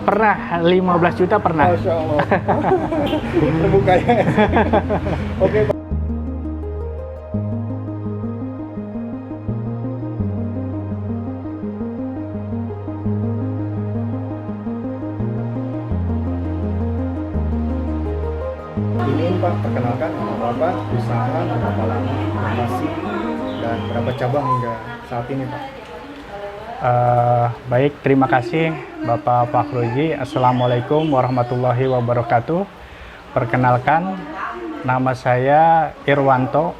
Pernah 15 juta pernah. Masya Allah. Terbuka ya. Oke Pak. Ini Pak, perkenalkan nama Bapak, usaha berapa lama, lokasi, dan berapa cabang hingga saat ini Pak? Baik, terima kasih Bapak Fakhruji. Assalamualaikum warahmatullahi wabarakatuh. Perkenalkan, nama saya Irwanto.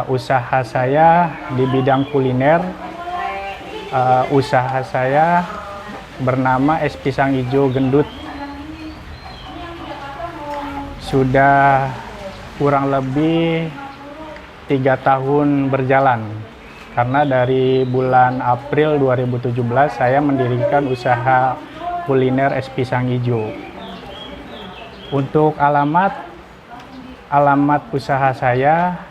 Usaha saya di bidang kuliner. Usaha saya bernama Es Pisang Ijo Gendut. Sudah kurang lebih 3 tahun berjalan. Karena dari bulan April 2017 saya mendirikan usaha kuliner Es Pisang Ijo. Untuk alamat usaha saya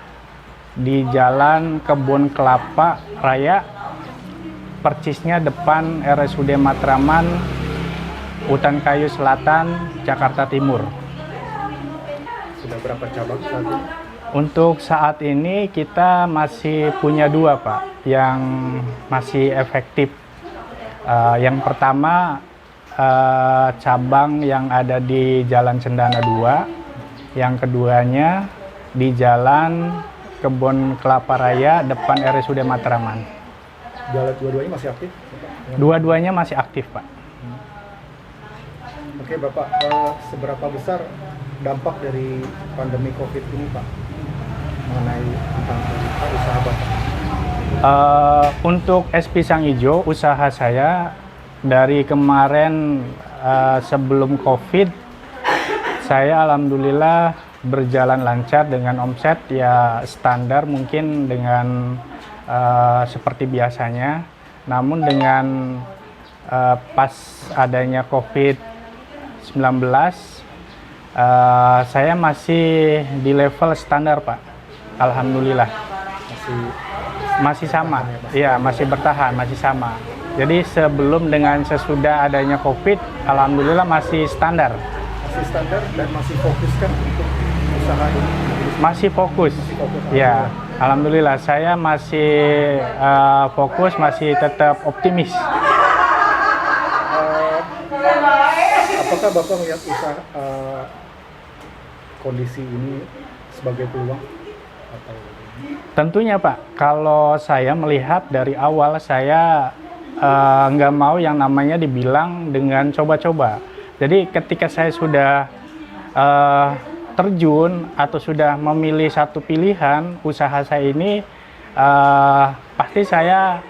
di Jalan Kebun Kelapa Raya, persisnya depan RSUD Matraman, Utan Kayu Selatan, Jakarta Timur. Sudah berapa cabang saat ini? Untuk saat ini kita masih punya 2 Pak, yang masih efektif. Yang pertama cabang yang ada di Jalan Cendana 2, yang keduanya di Jalan Kebun Kelapa Raya depan RSUD Matraman. Dua-duanya masih aktif? Dua-duanya masih aktif Pak. Oke Bapak, seberapa besar dampak dari pandemi COVID ini Pak mengenai tentang usaha Bapak? Untuk Es Pisang Ijo, usaha saya dari kemarin sebelum COVID, saya alhamdulillah berjalan lancar dengan omset ya standar mungkin dengan seperti biasanya. Namun dengan pas adanya COVID-19, saya masih di level standar Pak. Alhamdulillah. Masih sama. Iya, masih bertahan, masih sama. Jadi sebelum dengan sesudah adanya COVID, alhamdulillah masih standar. Masih standar dan masih fokus kan untuk usaha ini? Masih fokus. Ya, alhamdulillah saya masih fokus, masih tetap optimis. Apakah Bapak melihat usaha kondisi ini sebagai peluang? Atau... Tentunya Pak, kalau saya melihat dari awal saya nggak mau yang namanya dibilang dengan coba-coba. Jadi ketika saya sudah terjun atau sudah memilih satu pilihan usaha saya ini, pasti saya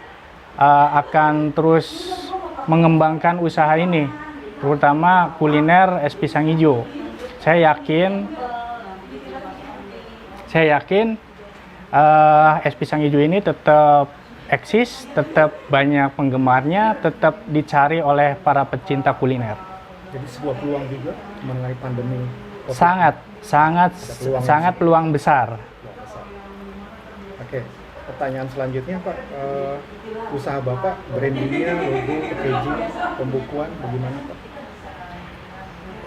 akan terus mengembangkan usaha ini, terutama kuliner Es Pisang Ijo. Saya yakin Es Pisang Ijo ini tetap eksis, tetap banyak penggemarnya, tetap dicari oleh para pecinta kuliner. Jadi sebuah peluang juga mengenai pandemi COVID. Sangat peluang besar. Oke, pertanyaan selanjutnya Pak, usaha Bapak, brandingnya, logo, packaging, pembukuan, bagaimana Pak?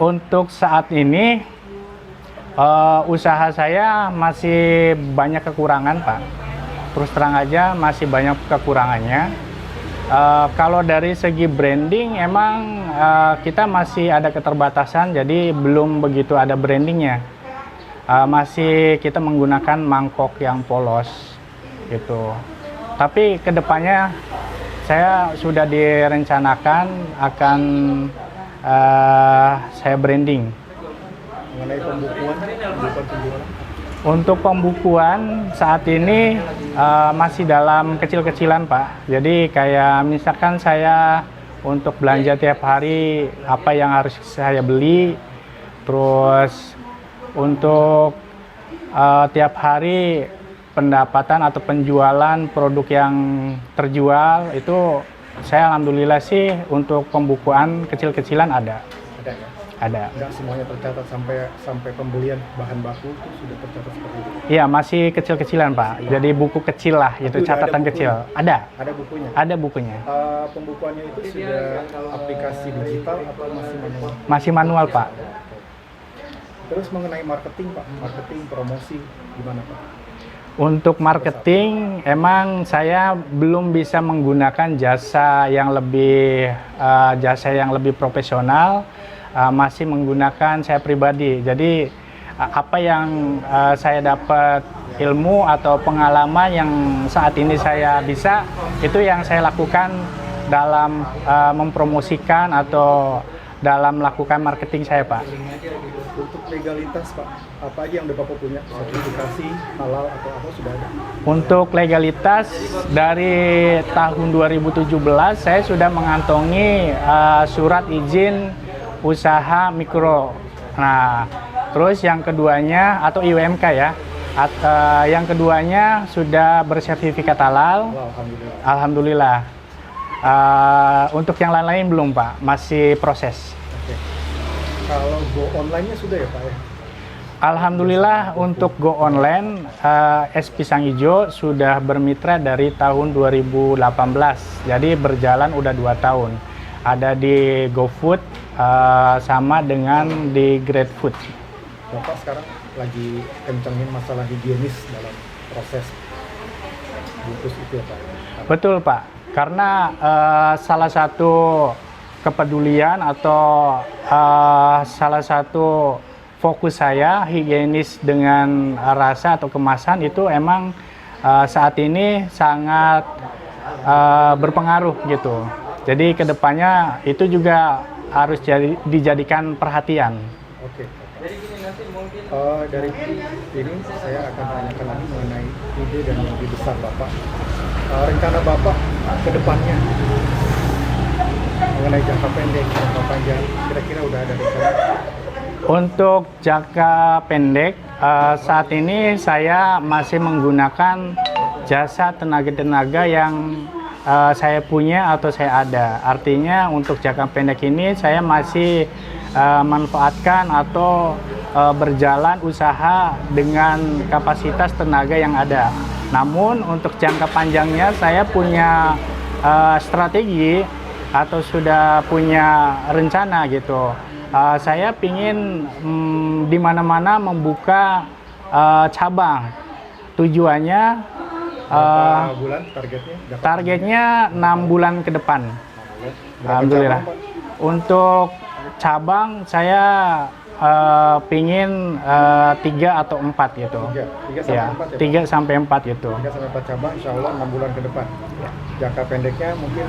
Untuk saat ini usaha saya masih banyak kekurangan Pak. Terus terang aja masih banyak kekurangannya. Kalau dari segi branding emang kita masih ada keterbatasan, jadi belum begitu ada brandingnya. Masih kita menggunakan mangkok yang polos gitu. Tapi kedepannya saya sudah direncanakan akan saya branding. Mengenai pembukuan penjualan? Untuk pembukuan saat ini masih dalam kecil-kecilan Pak. Jadi kayak misalkan saya untuk belanja tiap hari apa yang harus saya beli, terus untuk tiap hari pendapatan atau penjualan produk yang terjual itu saya alhamdulillah sih untuk pembukuan kecil-kecilan ada. Ada ya? ada. Nggak semuanya tercatat sampai pembelian bahan baku itu sudah tercatat seperti itu. Iya, masih kecil-kecilan Pak. Jadi buku kecil lah, Tapi gitu, udah ada catatan bukunya? kecil. Ada, Ada bukunya. ada bukunya. Pembukuannya itu sudah aplikasi digital atau masih manual? Masih manual Pak. Terus mengenai marketing Pak, marketing promosi gimana Pak? Untuk marketing, emang saya belum bisa menggunakan jasa yang lebih profesional. Masih menggunakan saya pribadi. Jadi apa yang saya dapat ilmu atau pengalaman yang saat ini saya bisa, itu yang saya lakukan dalam mempromosikan atau dalam melakukan marketing saya Pak. Untuk legalitas Pak, apa aja yang udah Bapak punya? Sertifikasi, halal atau apa sudah ada? Untuk legalitas dari tahun 2017 saya sudah mengantongi surat izin usaha mikro. Nah, terus yang keduanya atau IUMK ya. Yang keduanya sudah bersertifikat halal. Alhamdulillah. Alhamdulillah. Untuk yang lain-lain belum Pak, masih proses. Oke. Kalau go online-nya sudah ya Pak ya? Alhamdulillah untuk go online, Es Pisang Ijo sudah bermitra dari tahun 2018. Jadi berjalan udah 2 tahun. Ada di GoFood sama dengan di GrabFood. Bapak sekarang lagi kencengin masalah higienis dalam proses bungkus itu ya Pak? Betul Pak, karena salah satu kepedulian atau salah satu fokus saya higienis dengan rasa atau kemasan itu emang saat ini sangat berpengaruh gitu. Jadi kedepannya itu juga harus dijadikan perhatian. Oke. Dari ini saya akan tanyakan lagi mengenai ide dan mimpi besar Bapak. Rencana Bapak ke depannya mengenai jangka pendek, jangka panjang, kira-kira udah ada rencana? Untuk jangka pendek, saat ini saya masih menggunakan jasa tenaga-tenaga yang saya punya atau saya ada. Artinya untuk jangka pendek ini saya masih manfaatkan atau berjalan usaha dengan kapasitas tenaga yang ada. Namun untuk jangka panjangnya saya punya strategi atau sudah punya rencana gitu. Saya pingin di mana-mana membuka cabang. Tujuannya Berapa bulan targetnya? targetnya 6 bulan ke depan. Berapa Alhamdulillah. cabang, Pak? Untuk cabang saya pingin 3 atau 4 gitu. 3 sampai 4 ya Pak? 3 sampai 4 gitu. 3 sampai 4 cabang, insya Allah 6 bulan ke depan. Jangka pendeknya mungkin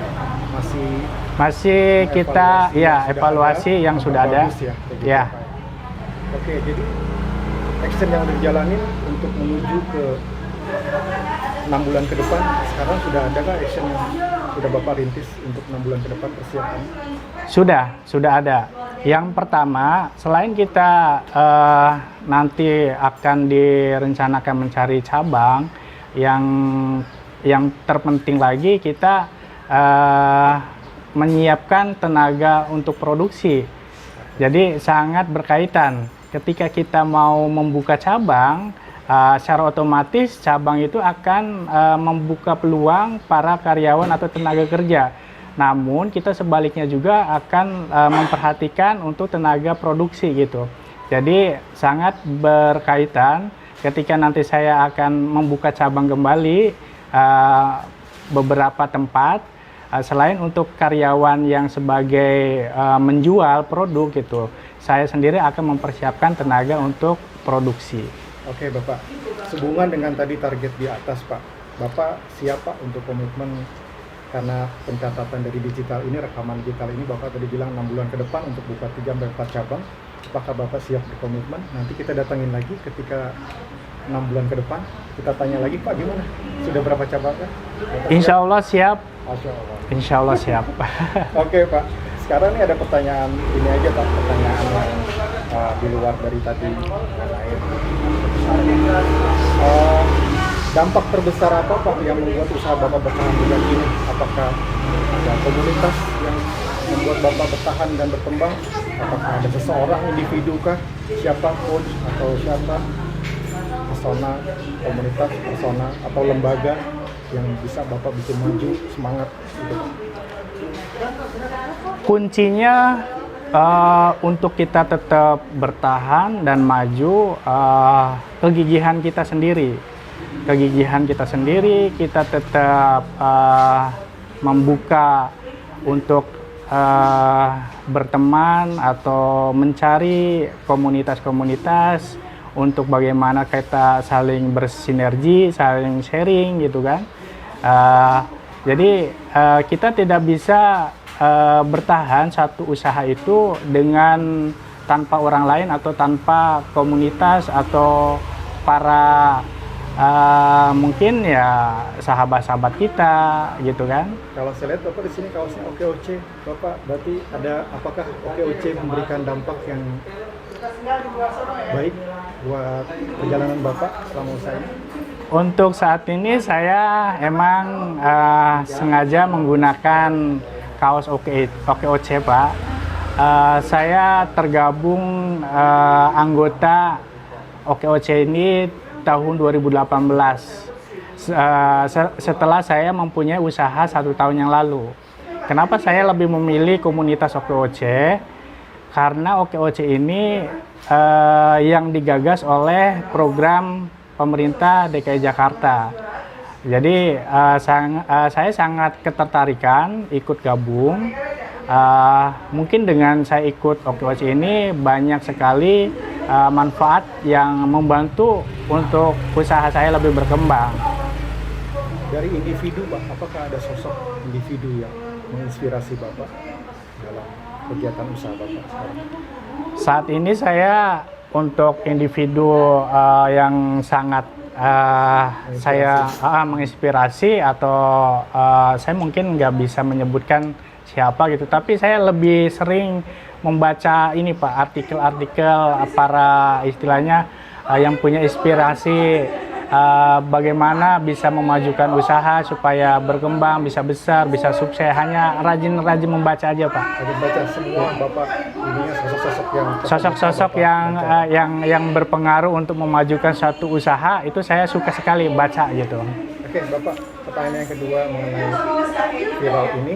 masih Kita evaluasi yang sudah ada. bagus ya, kayak gitu, Ya. Pak. Oke, jadi action yang udah dijalanin untuk menuju ke 6 bulan ke depan, sekarang sudah adakah action yang sudah Bapak rintis untuk 6 bulan ke depan persiapan? Sudah ada. Yang pertama, selain kita nanti akan direncanakan mencari cabang, yang terpenting lagi kita menyiapkan tenaga untuk produksi. Jadi sangat berkaitan. Ketika kita mau membuka cabang, secara otomatis cabang itu akan membuka peluang para karyawan atau tenaga kerja. Namun kita sebaliknya juga akan memperhatikan untuk tenaga produksi gitu. Jadi sangat berkaitan. Ketika nanti saya akan membuka cabang kembali beberapa tempat, selain untuk karyawan yang sebagai menjual produk gitu, saya sendiri akan mempersiapkan tenaga untuk produksi. Oke Bapak, sehubungan dengan tadi target di atas Pak, Bapak siap Pak untuk komitmen karena pencatatan dari digital ini, rekaman digital ini Bapak tadi bilang 6 bulan ke depan untuk buka 3-4 cabang. Apakah Bapak siap berkomitmen? Nanti kita datangin lagi ketika 6 bulan ke depan, kita tanya lagi Pak gimana? Sudah berapa cabang kan? Insya Allah siap. Masya Allah. Insya Allah siap. Oke Pak, sekarang ini ada pertanyaan ini aja Pak, pertanyaan yang di luar dari tadi yang lain. Dampak terbesar apa Pak yang membuat usaha Bapak bertahan hingga kini? Apakah ada komunitas yang membuat Bapak bertahan dan berkembang? Apakah ada seseorang, individu kah? Siapa coach atau siapa? Persona, komunitas, persona, atau lembaga yang bisa Bapak bikin maju, semangat gitu? Kuncinya untuk kita tetap bertahan dan maju, kegigihan kita sendiri. Kegigihan kita sendiri, kita tetap membuka untuk berteman atau mencari komunitas-komunitas untuk bagaimana kita saling bersinergi, saling sharing gitu kan. Jadi kita tidak bisa bertahan satu usaha itu dengan tanpa orang lain atau tanpa komunitas atau para mungkin ya sahabat-sahabat kita gitu kan. Kalau saya lihat Bapak di sini kaosnya OKOC, Bapak berarti ada, apakah OKOC memberikan dampak yang baik buat perjalanan Bapak selama usaha ini? Untuk saat ini saya emang sengaja menggunakan kaos OKOC Pak. Saya tergabung anggota OKOC ini tahun 2018 setelah saya mempunyai usaha 1 tahun yang lalu. Kenapa saya lebih memilih komunitas OKOC? Karena OKOC ini yang digagas oleh program pemerintah DKI Jakarta. Jadi saya sangat ketertarikan ikut gabung. Mungkin dengan saya ikut OKOC ini banyak sekali manfaat yang membantu untuk usaha saya lebih berkembang. Dari individu Pak, apakah ada sosok individu yang menginspirasi Bapak dalam kegiatan usaha Bapak sekarang? Saat ini saya untuk individu yang sangat saya menginspirasi atau saya mungkin nggak bisa menyebutkan siapa gitu, tapi saya lebih sering membaca ini Pak, artikel-artikel para istilahnya yang punya inspirasi bagaimana bisa memajukan usaha supaya berkembang, bisa besar, bisa sukses. Hanya rajin-rajin membaca aja Pak. Rajin baca semua Bapak, ininya Sosok-sosok yang berpengaruh untuk memajukan suatu usaha itu saya suka sekali baca gitu. Oke Bapak, pertanyaan yang kedua mengenai viral ini,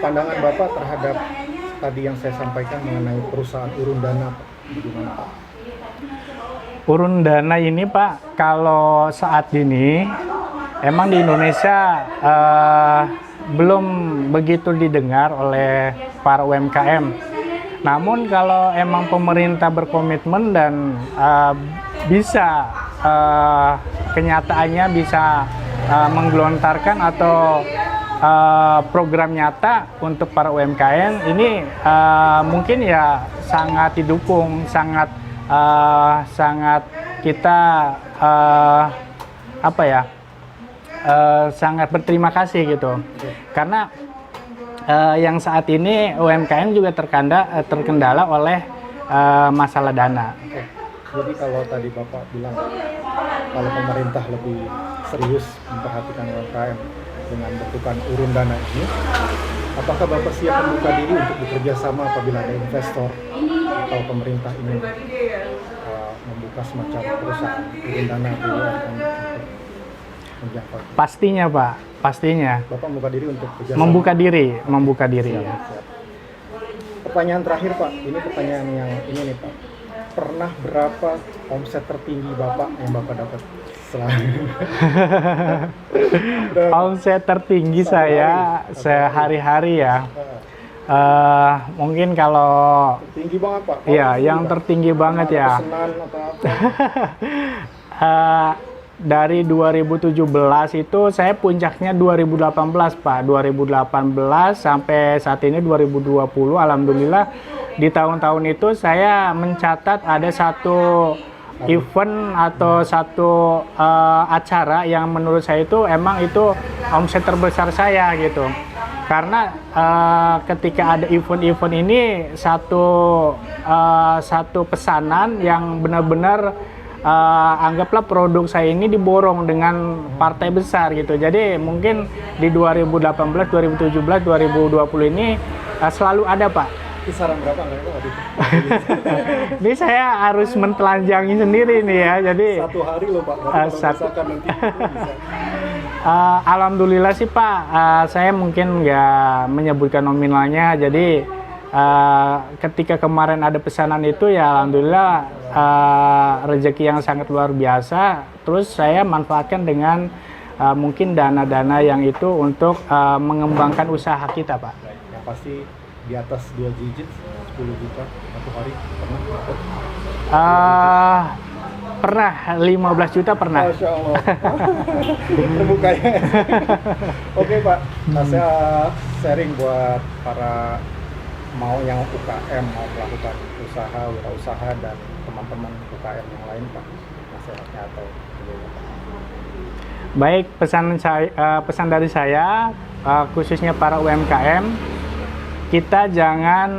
pandangan Bapak terhadap tadi yang saya sampaikan mengenai perusahaan urun dana, bagaimana Pak? Urun dana ini Pak, kalau saat ini emang di Indonesia belum begitu didengar oleh para UMKM. Namun kalau emang pemerintah berkomitmen dan bisa kenyataannya bisa menggelontarkan atau program nyata untuk para UMKM ini mungkin ya sangat didukung, sangat kita sangat berterima kasih gitu. Karena yang saat ini UMKM juga terkendala oleh masalah dana. Jadi kalau tadi Bapak bilang kalau pemerintah lebih serius memperhatikan UMKM dengan bentukan urun dana ini, apakah Bapak siap membuka diri untuk bekerja sama apabila ada investor atau pemerintah ingin membuka semacam perusahaan urun dana BUMN untuk menjangkau? Pastinya Pak, pastinya. Bapak membuka diri untuk bekerja sama? Membuka diri Siap, ya. siap. Pertanyaan terakhir Pak, ini pertanyaan yang ini nih Pak. Pernah berapa omset tertinggi Bapak yang Bapak dapat Omset tertinggi saya sehari-hari ya. Mungkin kalau tinggi banget Pak. Iya, yang tertinggi banget ya. Pesanan atau apa? Dari 2017 itu saya puncaknya 2018 Pak. 2018 sampai saat ini 2020, alhamdulillah di tahun-tahun itu saya mencatat ada satu event atau satu acara yang menurut saya itu emang itu omset terbesar saya gitu. Karena ketika ada event-event ini satu pesanan yang benar-benar anggaplah produk saya ini diborong dengan partai besar gitu. Jadi mungkin di 2018, 2017, 2020 ini selalu ada Pak. Kisaran berapa nggak itu waktu itu? Ini saya harus mentelanjangi sendiri nih ya. Jadi Satu hari loh Pak, kalau misalkan nanti bisa. Alhamdulillah sih Pak, saya mungkin nggak menyebutkan nominalnya. Jadi ketika kemarin ada pesanan itu ya alhamdulillah rezeki yang sangat luar biasa. Terus saya manfaatkan dengan mungkin dana-dana yang itu untuk mengembangkan usaha kita Pak. Yang pasti di atas 2 digit, 10 juta satu hari pernah dapat? Pernah 15 juta pernah. Masya Allah. Terbuka ya. Oke Pak, saya sharing buat para mau yang UKM mau melakukan usaha, wirausaha dan teman-teman UKM yang lain Pak, nasihatnya atau bagaimana? Baik, pesan dari saya khususnya para UMKM, kita jangan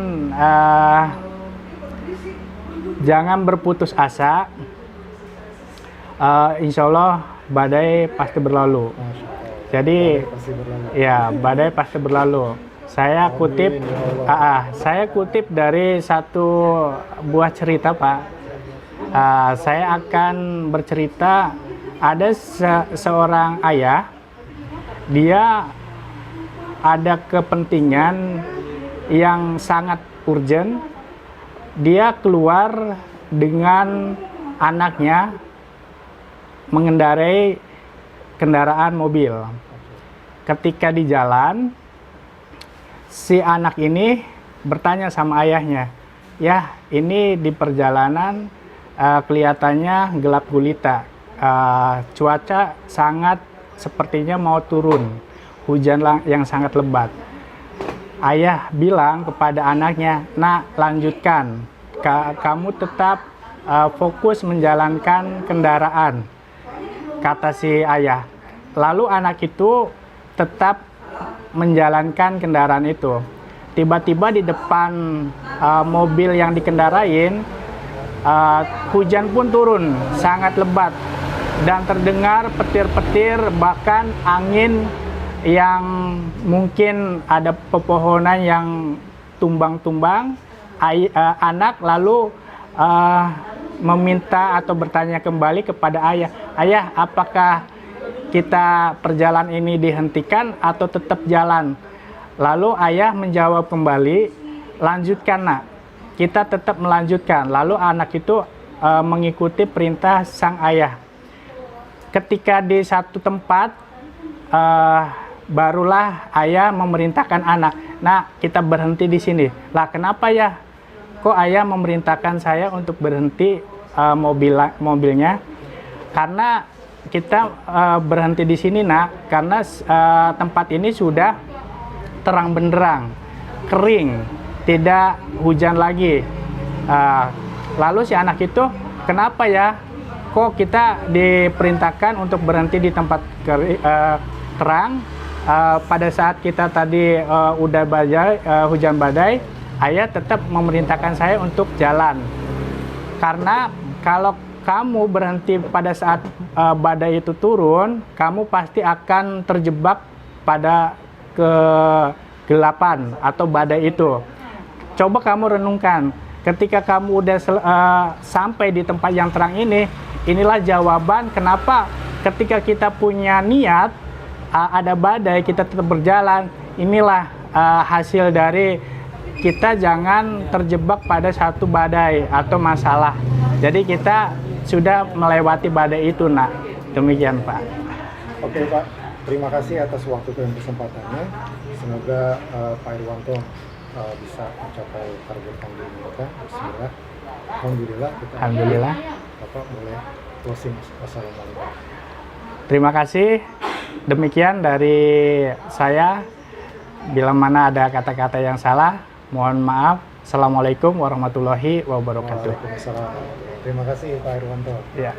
berputus asa. Insya Allah badai pasti berlalu. Jadi Pasti berlalu. ya badai pasti berlalu. Saya kutip, saya kutip dari satu buah cerita Pak. Saya akan bercerita ada seorang ayah, dia ada kepentingan yang sangat urgent. Dia keluar dengan anaknya mengendarai kendaraan mobil. Ketika di jalan, si anak ini bertanya sama ayahnya, "Ya, ini di perjalanan kelihatannya gelap gulita. Cuaca sangat sepertinya mau turun. Hujan yang sangat lebat." Ayah bilang kepada anaknya, "Nak, lanjutkan. Kamu tetap fokus menjalankan kendaraan," kata si ayah. Lalu anak itu tetap menjalankan kendaraan itu. Tiba-tiba di depan mobil yang dikendarain, hujan pun turun, sangat lebat. Dan terdengar petir-petir, bahkan angin yang mungkin ada pepohonan yang tumbang-tumbang. Anak lalu meminta atau bertanya kembali kepada ayah, "Ayah, apakah kita perjalanan ini dihentikan atau tetap jalan?" Lalu ayah menjawab kembali, "Lanjutkan Nak, kita tetap melanjutkan." Lalu anak itu mengikuti perintah sang ayah. Ketika di satu tempat, barulah ayah memerintahkan anak, "Nak, kita berhenti di sini." Lah, kenapa ya? Kok ayah memerintahkan saya untuk berhenti mobilnya? Karena kita berhenti di sini Nak, karena tempat ini sudah terang benderang, kering, tidak hujan lagi. Lalu si anak itu, "Kenapa ya? Kok kita diperintahkan untuk berhenti di tempat terang? Pada saat kita tadi udah hujan badai, ayah tetap memerintahkan saya untuk jalan. Karena kalau kamu berhenti pada saat badai itu turun, kamu pasti akan terjebak pada kegelapan atau badai itu. Coba kamu renungkan, ketika kamu udah sampai di tempat yang terang ini, inilah jawaban kenapa ketika kita punya niat ada badai, kita tetap berjalan. Inilah hasil dari kita jangan terjebak pada satu badai atau masalah. Jadi kita sudah melewati badai itu Nak. Demikian Pak. Oke Pak, terima kasih atas waktu dan kesempatannya. Semoga Pak Irwanto bisa mencapai target yang diinginkan. Bismillah. Alhamdulillah. Alhamdulillah. Bapak boleh closing. Wassalamualaikum. Terima kasih. Demikian dari saya. Bila mana ada kata-kata yang salah, mohon maaf. Assalamualaikum warahmatullahi wabarakatuh. Waalaikumsalam. Terima kasih Pak Irwanto. Ya.